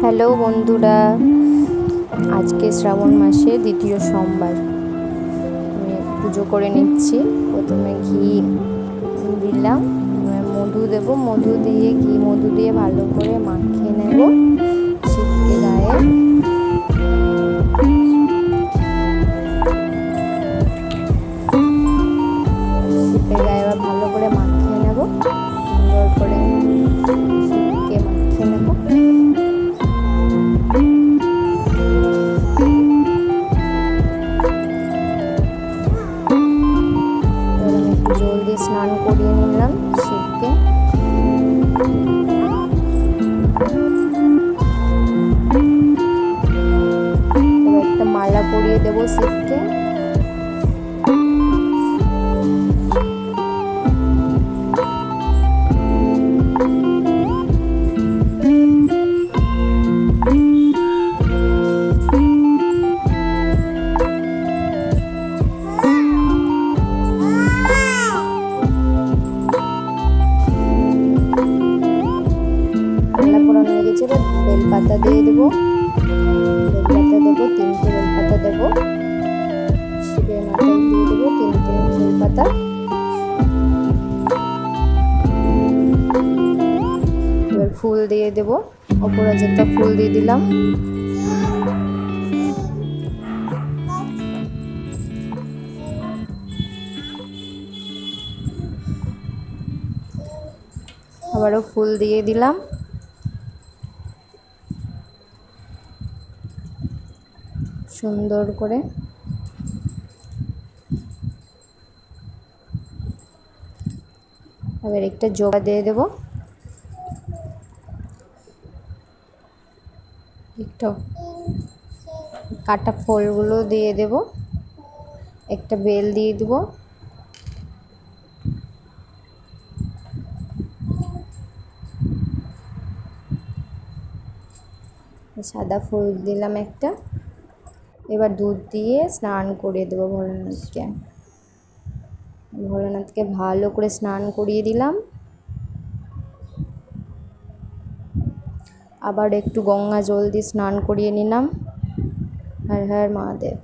Hello বন্ধুরা, আজকে শ্রাবণ মাসে দ্বিতীয় সোমবার। আমি পুজো করে নিচ্ছি। প্রথমে ঘি দিলাম, মধু দেব, মধু দিয়ে ভালো করে মাখিয়ে নেব শিবকে গায়ে। শিবের গায়ে এবার ভালো করে মাখিয়ে নেব, সুন্দর করে শিবকে মাখিয়ে নেব। জল দিয়ে স্নান করিয়ে নিলাম শিবকে। এবার একটা মালা পরিয়ে দেবো শিবকে। বেলপাতা দিয়ে দেবো, তিনটে বেলপাতা দেবো, শিবের মাথায় দিয়ে দেবো তিনটে বেলপাতা। এবার ফুল দিয়ে দেবো, অপরাজিতা ফুল দিয়ে দিলাম। আবারও ফুল দিয়ে দিলাম। সুন্দর করে এবার একটা জবা দিয়ে দেব, একটা কাটা ফলগুলো দিয়ে দেব, একটা বেল দিয়ে দেব, সাদা ফুল দিলাম একটা। এবার দুধ দিয়ে স্নান করিয়ে দেবো ভোলানাথকে ভালো করে স্নান করিয়ে দিলাম। আবার একটু গঙ্গা জল দিয়ে স্নান করিয়ে নিলাম। হর হর মহাদেব।